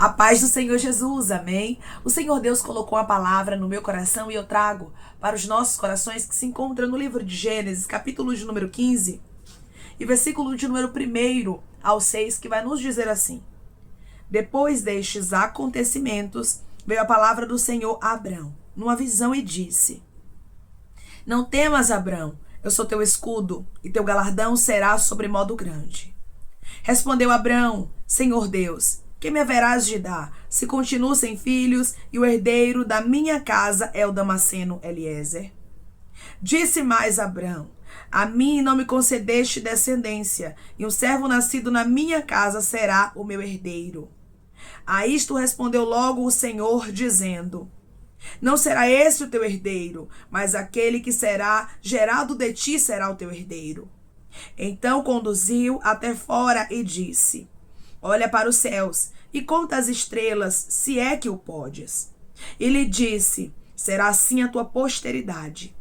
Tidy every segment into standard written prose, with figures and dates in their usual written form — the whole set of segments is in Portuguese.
A paz do Senhor Jesus, amém? O Senhor Deus colocou a palavra no meu coração e eu trago para os nossos corações que se encontra no livro de Gênesis, capítulo de número 15 e versículo de número 1 ao 6, que vai nos dizer assim: Depois destes acontecimentos, veio a palavra do Senhor a Abrão, numa visão, e disse: Não temas, Abrão, eu sou teu escudo, e teu galardão será sobremodo grande. Respondeu Abrão: Senhor Deus, que me haverás de dar, se continuo sem filhos, e o herdeiro da minha casa é o Damasceno Eliezer? Disse mais Abrão: A mim não me concedeste descendência, e um servo nascido na minha casa será o meu herdeiro. A isto respondeu logo o Senhor, dizendo: Não será esse o teu herdeiro, mas aquele que será gerado de ti será o teu herdeiro. Então conduziu até fora e disse: Olha para os céus e conta as estrelas, se é que o podes. E lhe disse: Será assim a tua posteridade.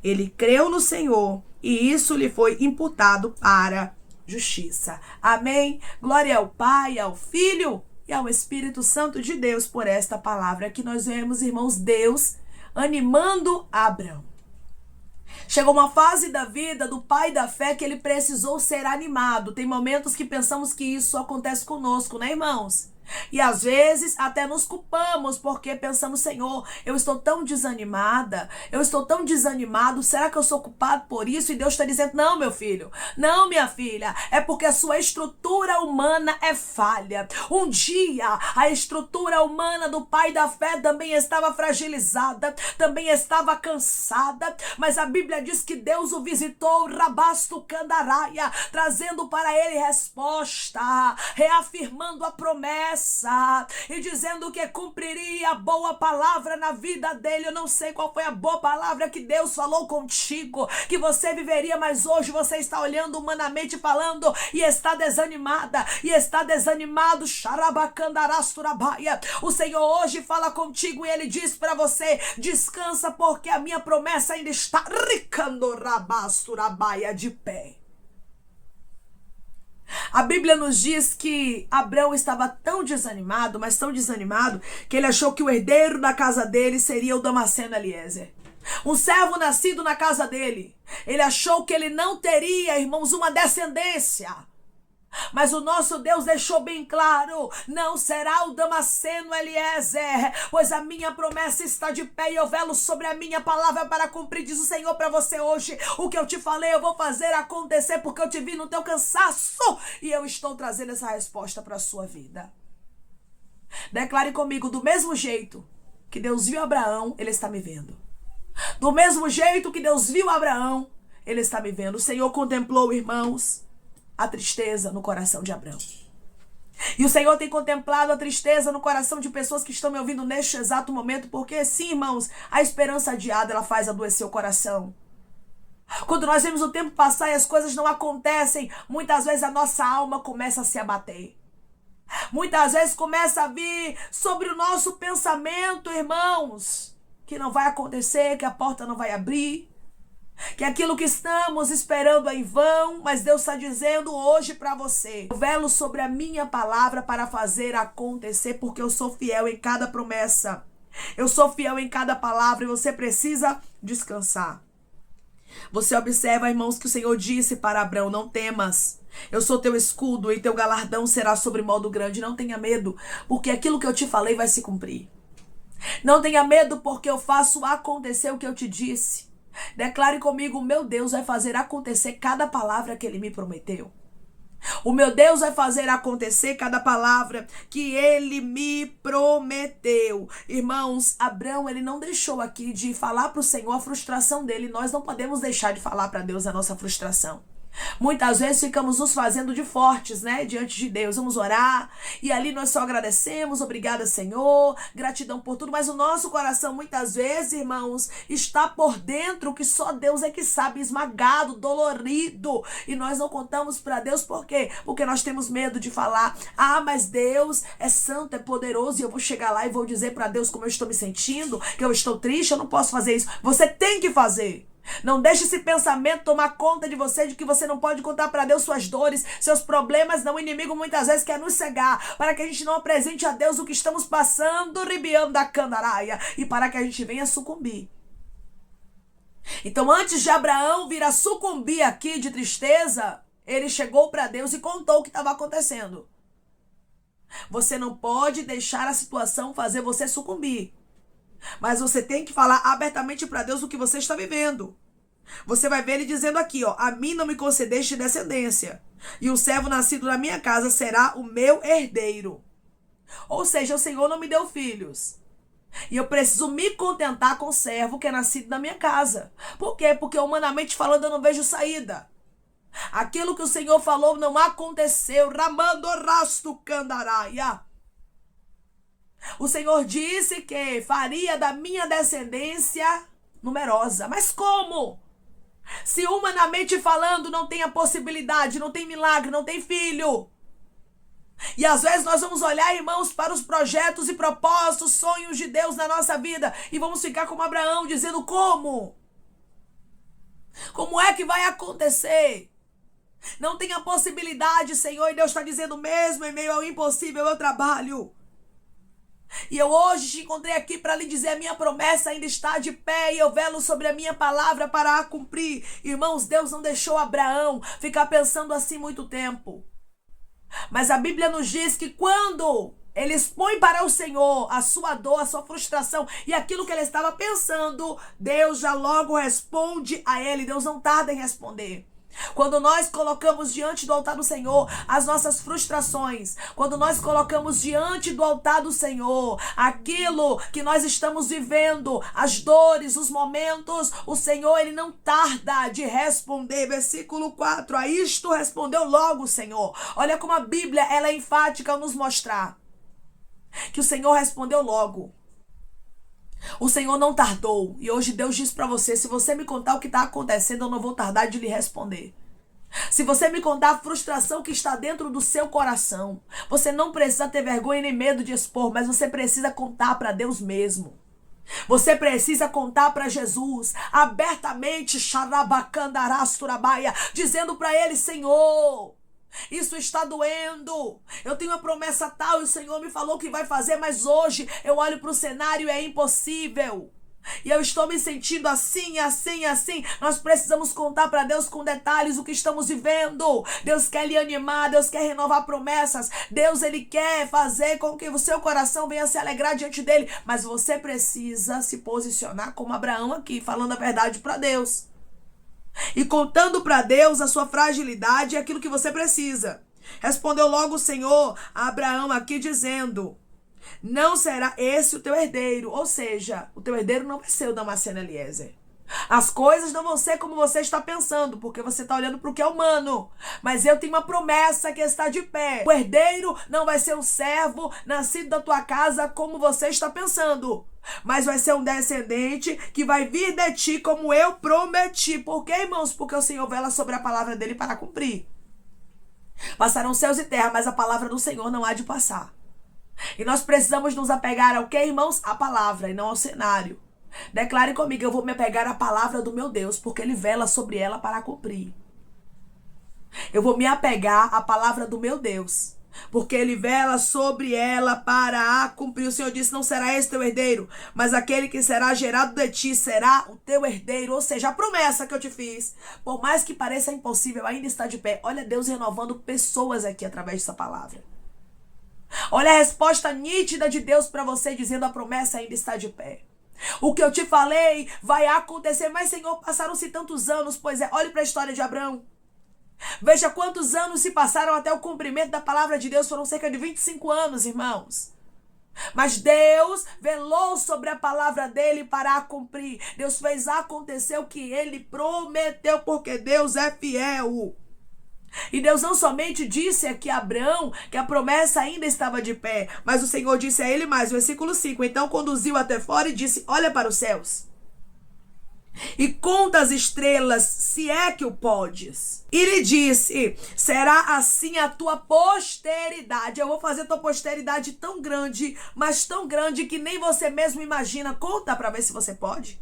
Ele creu no Senhor, e isso lhe foi imputado para justiça. Amém? Glória ao Pai, ao Filho e ao Espírito Santo de Deus por esta palavra que nós vemos, irmãos, Deus animando Abrão. Chegou uma fase da vida do pai da fé que ele precisou ser animado. Tem momentos que pensamos que isso acontece conosco, né, irmãos? E às vezes até nos culpamos porque pensamos: Senhor, eu estou tão desanimada, eu estou tão desanimado, será que eu sou culpado por isso? E Deus está dizendo: não, meu filho, não, minha filha, é porque a sua estrutura humana é falha. Um dia a estrutura humana do pai da fé também estava fragilizada, também estava cansada, mas a Bíblia diz que Deus o visitou, Rabasto Candaraia, trazendo para ele resposta, reafirmando a promessa e dizendo que cumpriria a boa palavra na vida dele. Eu não sei qual foi a boa palavra que Deus falou contigo, que você viveria, mas hoje você está olhando humanamente falando e está desanimada, e está desanimado. Xarabacandarasturabaia. O Senhor hoje fala contigo e ele diz para você: descansa, porque a minha promessa ainda está ricandorabasturabaia de pé. A Bíblia nos diz que Abrão estava tão desanimado, mas tão desanimado, que ele achou que o herdeiro da casa dele seria o Damasceno Eliezer, um servo nascido na casa dele. Ele achou que ele não teria, irmãos, uma descendência. Mas o nosso Deus deixou bem claro: não será o Damasceno Eliezer, pois a minha promessa está de pé e eu velo sobre a minha palavra para cumprir. Diz o Senhor para você hoje: o que eu te falei eu vou fazer acontecer, porque eu te vi no teu cansaço e eu estou trazendo essa resposta para a sua vida. Declare comigo: do mesmo jeito que Deus viu Abraão, Ele está me vendo. Do mesmo jeito que Deus viu Abraão, Ele está me vendo. O Senhor contemplou, irmãos, a tristeza no coração de Abrão. E o Senhor tem contemplado a tristeza no coração de pessoas que estão me ouvindo neste exato momento, porque sim, irmãos, a esperança adiada, ela faz adoecer o coração. Quando nós vemos o tempo passar e as coisas não acontecem, muitas vezes a nossa alma começa a se abater. Muitas vezes começa a vir sobre o nosso pensamento, irmãos, que não vai acontecer, que a porta não vai abrir, que aquilo que estamos esperando é em vão. Mas Deus está dizendo hoje para você: eu velo sobre a minha palavra para fazer acontecer, porque eu sou fiel em cada promessa, eu sou fiel em cada palavra, e você precisa descansar. Você observa, irmãos, que o Senhor disse para Abrão: não temas, eu sou teu escudo e teu galardão será sobre modo grande. Não tenha medo, porque aquilo que eu te falei vai se cumprir. Não tenha medo, porque eu faço acontecer o que eu te disse. Declare comigo: o meu Deus vai fazer acontecer cada palavra que Ele me prometeu. O meu Deus vai fazer acontecer cada palavra que Ele me prometeu. Irmãos, Abrão, ele não deixou aqui de falar para o Senhor a frustração dele. Nós não podemos deixar de falar para Deus a nossa frustração. Muitas vezes ficamos nos fazendo de fortes, né, diante de Deus. Vamos orar e ali nós só agradecemos: obrigada, Senhor, gratidão por tudo. Mas o nosso coração muitas vezes, irmãos, está por dentro, que só Deus é que sabe, esmagado, dolorido. E nós não contamos para Deus. Por quê? Porque nós temos medo de falar: ah, mas Deus é santo, é poderoso, e eu vou chegar lá e vou dizer para Deus como eu estou me sentindo, que eu estou triste. Eu não posso fazer isso. Você tem que fazer. Não deixe esse pensamento tomar conta de você, de que você não pode contar para Deus suas dores, seus problemas. Não, o inimigo muitas vezes quer nos cegar, para que a gente não apresente a Deus o que estamos passando, ribiando da candaraia, e para que a gente venha sucumbir. Então, antes de Abraão vir a sucumbir aqui de tristeza, ele chegou para Deus e contou o que estava acontecendo. Você não pode deixar a situação fazer você sucumbir. Mas você tem que falar abertamente para Deus o que você está vivendo. Você vai ver ele dizendo aqui, ó: a mim não me concedeste descendência, e o servo nascido na minha casa será o meu herdeiro. Ou seja, o Senhor não me deu filhos. E eu preciso me contentar com o servo que é nascido na minha casa. Por quê? Porque humanamente falando eu não vejo saída. Aquilo que o Senhor falou não aconteceu. Ramando rasto candaraia. O Senhor disse que faria da minha descendência numerosa. Mas como? Se humanamente falando não tem a possibilidade, não tem milagre, não tem filho. E às vezes nós vamos olhar, irmãos, para os projetos e propósitos, sonhos de Deus na nossa vida, e vamos ficar como Abraão, dizendo: como? Como é que vai acontecer? Não tem a possibilidade, Senhor, e Deus está dizendo: mesmo em meio ao impossível eu trabalho. E eu hoje te encontrei aqui para lhe dizer: a minha promessa ainda está de pé e eu velo sobre a minha palavra para a cumprir. Irmãos, Deus não deixou Abraão ficar pensando assim muito tempo. Mas a Bíblia nos diz que quando ele expõe para o Senhor a sua dor, a sua frustração e aquilo que ele estava pensando, Deus já logo responde a ele. Deus não tarda em responder. Quando nós colocamos diante do altar do Senhor as nossas frustrações, quando nós colocamos diante do altar do Senhor aquilo que nós estamos vivendo, as dores, os momentos, o Senhor, ele não tarda de responder. Versículo 4, a isto respondeu logo o Senhor. Olha como a Bíblia ela é enfática ao nos mostrar que o Senhor respondeu logo. O Senhor não tardou. E hoje Deus diz para você: se você me contar o que está acontecendo, eu não vou tardar de lhe responder. Se você me contar a frustração que está dentro do seu coração, você não precisa ter vergonha nem medo de expor, mas você precisa contar para Deus mesmo. Você precisa contar para Jesus abertamente, dizendo para ele: Senhor, isso está doendo. Eu tenho uma promessa tal e o Senhor me falou que vai fazer, mas hoje eu olho para o cenário e é impossível. E eu estou me sentindo assim, assim, assim. Nós precisamos contar para Deus com detalhes o que estamos vivendo. Deus quer lhe animar, Deus quer renovar promessas. Deus, ele quer fazer com que o seu coração venha se alegrar diante dele. Mas você precisa se posicionar como Abraão aqui, falando a verdade para Deus. E contando para Deus a sua fragilidade e aquilo que você precisa. Respondeu logo o Senhor a Abraão aqui dizendo: não será esse o teu herdeiro. Ou seja, o teu herdeiro não vai ser o Damasceno Eliezer. As coisas não vão ser como você está pensando, porque você está olhando para o que é humano. Mas eu tenho uma promessa que está de pé. O herdeiro não vai ser um servo nascido da tua casa como você está pensando, mas vai ser um descendente que vai vir de ti como eu prometi. Por quê, irmãos? Porque o Senhor vela sobre a palavra dele para cumprir. Passarão céus e terra, mas a palavra do Senhor não há de passar. E nós precisamos nos apegar ao quê, irmãos? À palavra e não ao cenário. Declare comigo: eu vou me apegar à palavra do meu Deus, porque ele vela sobre ela para cumprir. Eu vou me apegar à palavra do meu Deus, porque ele vela sobre ela para a cumprir. O Senhor disse: não será esse teu herdeiro, mas aquele que será gerado de ti será o teu herdeiro. Ou seja, a promessa que eu te fiz, por mais que pareça impossível, ainda está de pé. Olha Deus renovando pessoas aqui através dessa palavra. Olha a resposta nítida de Deus para você, dizendo: a promessa ainda está de pé. O que eu te falei vai acontecer. Mas, Senhor, passaram-se tantos anos. Pois é, olhe para a história de Abraão. Veja quantos anos se passaram até o cumprimento da palavra de Deus. Foram cerca de 25 anos, irmãos. Mas Deus velou sobre a palavra dele para a cumprir. Deus fez acontecer o que ele prometeu, porque Deus é fiel. E Deus não somente disse aqui a Abraão que a promessa ainda estava de pé, mas o Senhor disse a ele mais, versículo 5, então conduziu até fora e disse: olha para os céus e conta as estrelas, se é que o podes. E lhe disse: será assim a tua posteridade. Eu vou fazer tua posteridade tão grande, mas tão grande que nem você mesmo imagina. Conta para ver se você pode.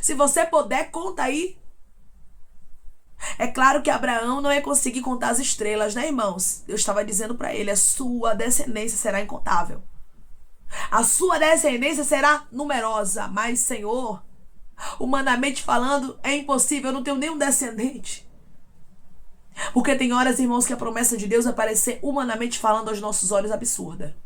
Se você puder, conta aí. É claro que Abraão não ia conseguir contar as estrelas, né, irmãos? Deus estava dizendo para ele: a sua descendência será incontável. A sua descendência será numerosa. Mas, Senhor, humanamente falando, é impossível. Eu não tenho nenhum descendente. Porque tem horas, irmãos, que a promessa de Deus vai parecer, humanamente falando, aos nossos olhos absurda.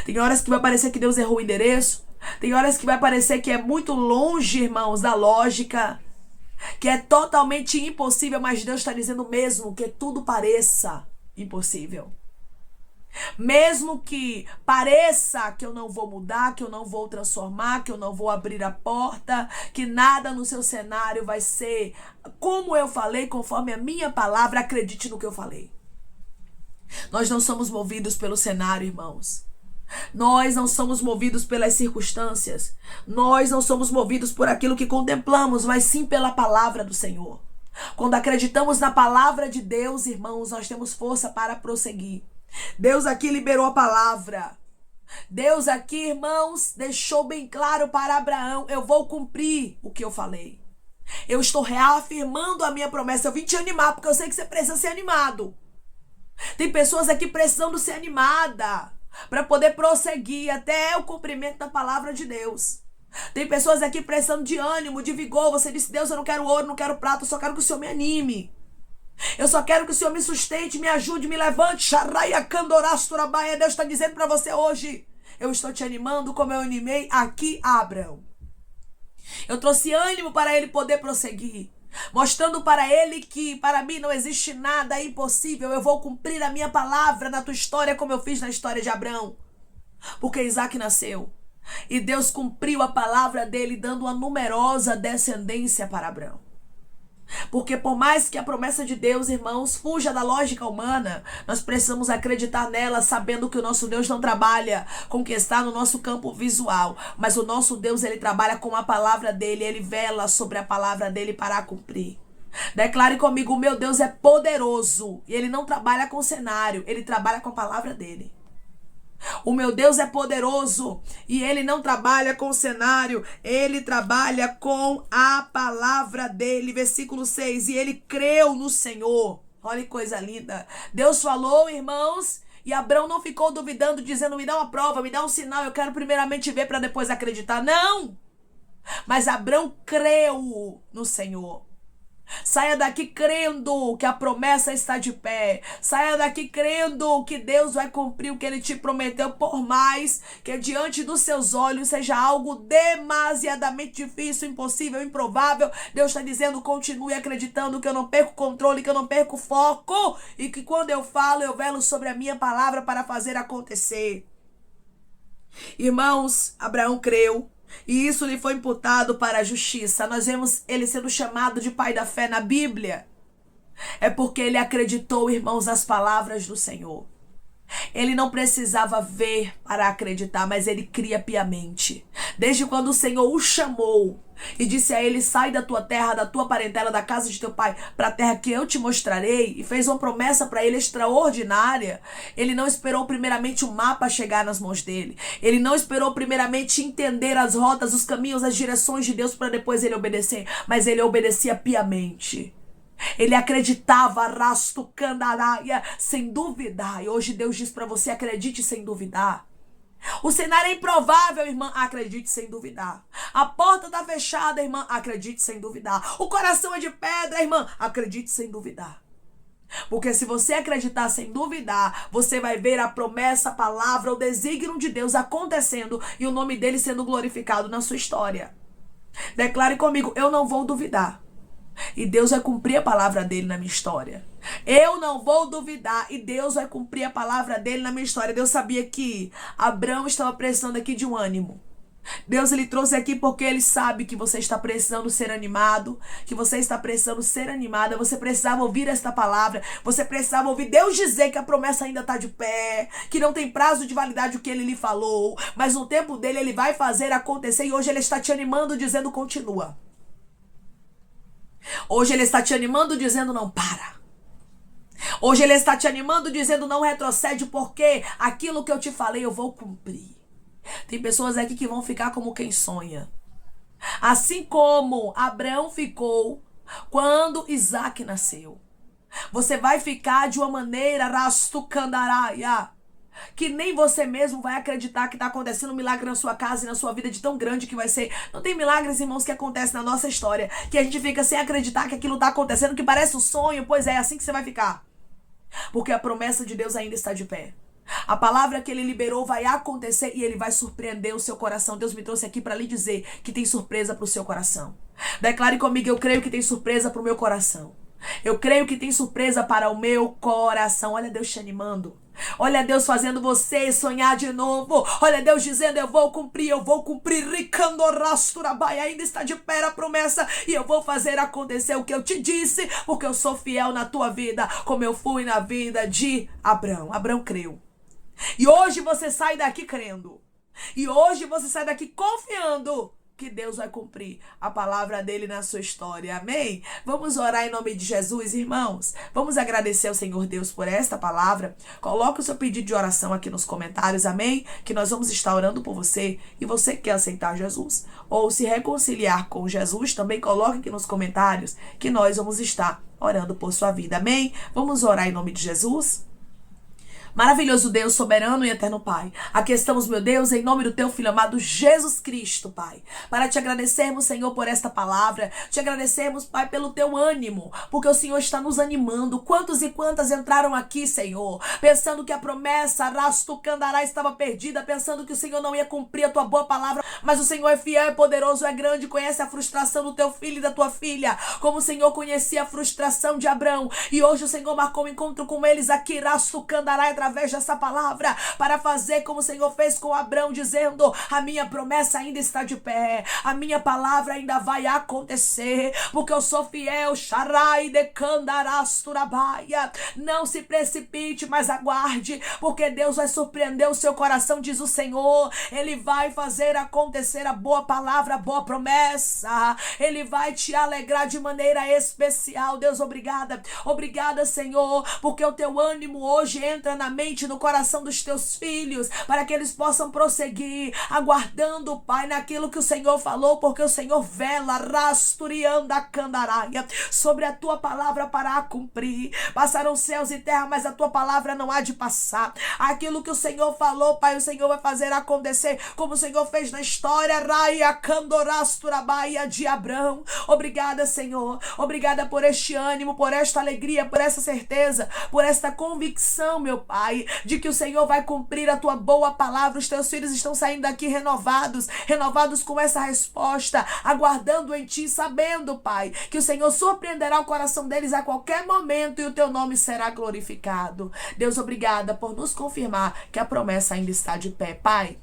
Tem horas que vai parecer que Deus errou o endereço. Tem horas que vai parecer que é muito longe, irmãos, da lógica. Que é totalmente impossível, mas Deus está dizendo mesmo que tudo pareça impossível. Mesmo que pareça que eu não vou mudar, que eu não vou transformar, que eu não vou abrir a porta, que nada no seu cenário vai ser como eu falei, conforme a minha palavra, acredite no que eu falei. Nós não somos movidos pelo cenário, irmãos. Nós não somos movidos pelas circunstâncias. Nós não somos movidos por aquilo que contemplamos, mas sim pela palavra do Senhor. Quando acreditamos na palavra de Deus, irmãos, nós temos força para prosseguir. Deus aqui liberou a palavra. Deus aqui, irmãos, deixou bem claro para Abraão: eu vou cumprir o que eu falei. Eu estou reafirmando a minha promessa. Eu vim te animar, porque eu sei que você precisa ser animado. Tem pessoas aqui precisando ser animada para poder prosseguir até o cumprimento da palavra de Deus. Tem pessoas aqui precisando de ânimo, de vigor. Você disse: Deus, eu não quero ouro, não quero prata, eu só quero que o Senhor me anime. Eu só quero que o Senhor me sustente, me ajude, me levante. Deus está dizendo para você hoje: eu estou te animando como eu animei aqui a Abraão. Eu trouxe ânimo para ele poder prosseguir, mostrando para ele que para mim não existe nada impossível. Eu vou cumprir a minha palavra na tua história, como eu fiz na história de Abraão. Porque Isaac nasceu e Deus cumpriu a palavra dele, dando uma numerosa descendência para Abraão. Porque por mais que a promessa de Deus, irmãos, fuja da lógica humana, nós precisamos acreditar nela, sabendo que o nosso Deus não trabalha com o que está no nosso campo visual, mas o nosso Deus, ele trabalha com a palavra dele, ele vela sobre a palavra dele para a cumprir. Declare comigo: o meu Deus é poderoso e ele não trabalha com cenário, ele trabalha com a palavra dele. O meu Deus é poderoso e ele não trabalha com o cenário, ele trabalha com a palavra dele. Versículo 6, e ele creu no Senhor. Olha que coisa linda. Deus falou, irmãos, e Abraão não ficou duvidando, dizendo: me dá uma prova, me dá um sinal, eu quero primeiramente ver para depois acreditar. Não! Mas Abraão creu no Senhor. Saia daqui crendo que a promessa está de pé. Saia daqui crendo que Deus vai cumprir o que ele te prometeu, por mais que diante dos seus olhos seja algo demasiadamente difícil, impossível, improvável. Deus está dizendo: continue acreditando que eu não perco o controle, que eu não perco o foco, e que quando eu falo, eu velo sobre a minha palavra para fazer acontecer. Irmãos, Abraão creu e isso lhe foi imputado para a justiça. Nós vemos ele sendo chamado de pai da fé na Bíblia. É porque ele acreditou, irmãos, nas palavras do Senhor. Ele não precisava ver para acreditar, mas ele cria piamente. Desde quando o Senhor o chamou e disse a ele: sai da tua terra, da tua parentela, da casa de teu pai, para a terra que eu te mostrarei, e fez uma promessa para ele extraordinária. Ele não esperou primeiramente o mapa chegar nas mãos dele. Ele não esperou primeiramente entender as rotas, os caminhos, as direções de Deus para depois ele obedecer, mas ele obedecia piamente. Ele acreditava, rasto candaraia, sem duvidar. E hoje Deus diz para você: acredite sem duvidar. O cenário é improvável, irmã, acredite sem duvidar. A porta está fechada, irmã, acredite sem duvidar. O coração é de pedra, irmã, acredite sem duvidar. Porque se você acreditar sem duvidar, você vai ver a promessa, a palavra, o desígnio de Deus acontecendo e o nome dele sendo glorificado na sua história. Declare comigo: eu não vou duvidar. E Deus vai cumprir a palavra dele na minha história. Eu não vou duvidar. E Deus vai cumprir a palavra dele na minha história. Deus sabia que Abraão estava precisando aqui de um ânimo. Deus, ele trouxe aqui porque ele sabe que você está precisando ser animado, que você está precisando ser animada. Você precisava ouvir esta palavra. Você precisava ouvir Deus dizer que a promessa ainda está de pé, que não tem prazo de validade o que ele lhe falou, mas no tempo dele ele vai fazer acontecer. E hoje ele está te animando, dizendo: continua. Hoje ele está te animando, dizendo: não para. Hoje ele está te animando, dizendo: não retrocede, porque aquilo que eu te falei eu vou cumprir. Tem pessoas aqui que vão ficar como quem sonha. Assim como Abraão ficou quando Isaac nasceu. Você vai ficar de uma maneira rastucandaraia, que nem você mesmo vai acreditar que está acontecendo um milagre na sua casa e na sua vida de tão grande que vai ser. Não tem milagres, irmãos, que acontecem na nossa história, que a gente fica sem acreditar que aquilo está acontecendo, que parece um sonho. Pois é assim que você vai ficar. Porque a promessa de Deus ainda está de pé. A palavra que ele liberou vai acontecer e ele vai surpreender o seu coração. Deus me trouxe aqui para lhe dizer que tem surpresa para o seu coração. Declare comigo: eu creio que tem surpresa para o meu coração. Eu creio que tem surpresa para o meu coração. Olha Deus te animando. Olha Deus fazendo você sonhar de novo. Olha Deus dizendo: eu vou cumprir, eu vou cumprir. Ricandorasturabai, ainda está de pé a promessa. E eu vou fazer acontecer o que eu te disse, porque eu sou fiel na tua vida, como eu fui na vida de Abraão. Abraão creu. E hoje você sai daqui crendo. E hoje você sai daqui confiando que Deus vai cumprir a palavra dele na sua história. Amém? Vamos orar em nome de Jesus, irmãos. Vamos agradecer ao Senhor Deus por esta palavra. Coloque o seu pedido de oração aqui nos comentários. Amém? Que nós vamos estar orando por você. E você que quer aceitar Jesus ou se reconciliar com Jesus, também coloque aqui nos comentários que nós vamos estar orando por sua vida. Amém? Vamos orar em nome de Jesus. Maravilhoso Deus, soberano e eterno Pai, aqui estamos, meu Deus, em nome do teu Filho amado Jesus Cristo, Pai, para te agradecermos, Senhor, por esta palavra, te agradecermos, Pai, pelo teu ânimo, porque o Senhor está nos animando. Quantos e quantas entraram aqui, Senhor, pensando que a promessa Rastucandará estava perdida, pensando que o Senhor não ia cumprir a tua boa palavra, mas o Senhor é fiel, é poderoso, é grande, conhece a frustração do teu filho e da tua filha, como o Senhor conhecia a frustração de Abraão, e hoje o Senhor marcou um encontro com eles aqui, Rastucandará, através dessa palavra, para fazer como o Senhor fez com Abraão, dizendo: a minha promessa ainda está de pé, a minha palavra ainda vai acontecer, porque eu sou fiel. Sharai de Candarasturabaia. Não se precipite, mas aguarde, porque Deus vai surpreender o seu coração, diz o Senhor. Ele vai fazer acontecer a boa palavra, a boa promessa. Ele vai te alegrar de maneira especial. Deus, obrigada. Obrigada, Senhor, porque o teu ânimo hoje entra na mente, no coração dos teus filhos, para que eles possam prosseguir, aguardando, Pai, naquilo que o Senhor falou, porque o Senhor vela, rasturianda candaraia, sobre a tua palavra para a cumprir. Passaram céus e terra, mas a tua palavra não há de passar. Aquilo que o Senhor falou, Pai, o Senhor vai fazer acontecer, como o Senhor fez na história, raia candorasturabaia de Abraão. Obrigada, Senhor. Obrigada por este ânimo, por esta alegria, por essa certeza, por esta convicção, meu Pai, de que o Senhor vai cumprir a tua boa palavra. Os teus filhos estão saindo daqui renovados com essa resposta, aguardando em ti, sabendo, Pai, que o Senhor surpreenderá o coração deles a qualquer momento e o teu nome será glorificado. Deus, obrigada por nos confirmar que a promessa ainda está de pé, Pai.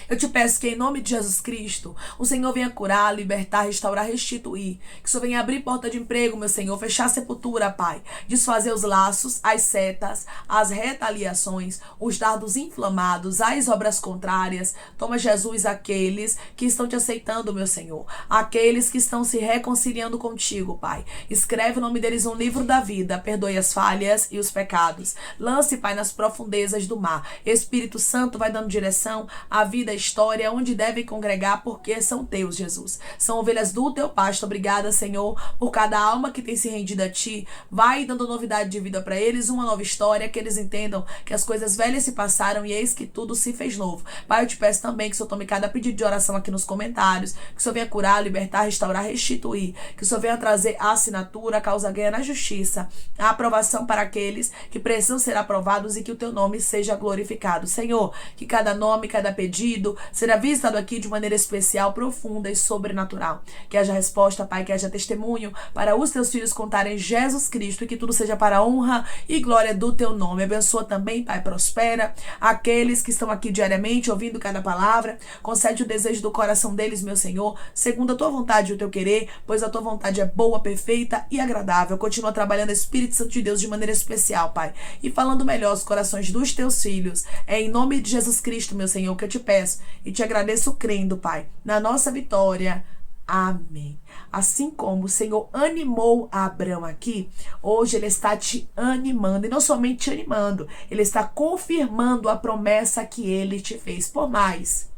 Eu te peço que em nome de Jesus Cristo, o Senhor venha curar, libertar, restaurar, restituir. Que o Senhor venha abrir porta de emprego, meu Senhor, fechar a sepultura, Pai. Desfazer os laços, as setas, as retaliações, os dardos inflamados, as obras contrárias. Toma, Jesus, aqueles que estão te aceitando, meu Senhor. Aqueles que estão se reconciliando contigo, Pai. Escreve o nome deles no livro da vida. Perdoe as falhas e os pecados. Lance, Pai, nas profundezas do mar. Espírito Santo vai dando direção à vida, a história, onde devem congregar, porque são teus, Jesus. São ovelhas do teu pasto. Obrigada, Senhor, por cada alma que tem se rendido a ti. Vai dando novidade de vida para eles, uma nova história, que eles entendam que as coisas velhas se passaram e eis que tudo se fez novo. Pai, eu te peço também que o Senhor tome cada pedido de oração aqui nos comentários, que o Senhor venha curar, libertar, restaurar, restituir, que o Senhor venha trazer a assinatura, a causa ganha na justiça, a aprovação para aqueles que precisam ser aprovados e que o teu nome seja glorificado. Senhor, que cada nome, cada pedido será visitado aqui de maneira especial, profunda e sobrenatural. Que haja resposta, Pai, que haja testemunho para os teus filhos contarem Jesus Cristo e que tudo seja para a honra e glória do teu nome. Abençoa também, Pai, prospera aqueles que estão aqui diariamente ouvindo cada palavra. Concede o desejo do coração deles, meu Senhor, segundo a tua vontade e o teu querer, pois a tua vontade é boa, perfeita e agradável. Continua trabalhando, Espírito Santo de Deus, de maneira especial, Pai, e falando melhor os corações dos teus filhos. É em nome de Jesus Cristo, meu Senhor, que eu te peço e te agradeço crendo, Pai, na nossa vitória. Amém. Assim como o Senhor animou Abraão aqui, hoje Ele está te animando, e não somente te animando, Ele está confirmando a promessa que Ele te fez. Por mais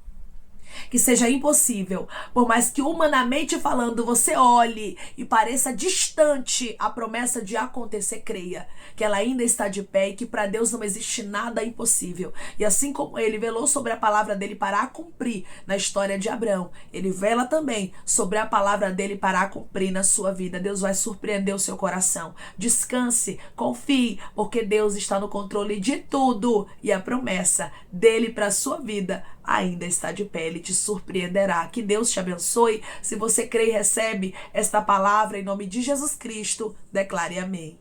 que seja impossível, por mais que humanamente falando você olhe e pareça distante a promessa de acontecer, creia que ela ainda está de pé e que para Deus não existe nada impossível. E assim como ele velou sobre a palavra dele para a cumprir na história de Abraão, ele vela também sobre a palavra dele para a cumprir na sua vida. Deus vai surpreender o seu coração. Descanse, confie, porque Deus está no controle de tudo e a promessa dele para a sua vida ainda está de pé. Ele te surpreenderá. Que Deus te abençoe. Se você crê e recebe esta palavra em nome de Jesus Cristo, declare amém.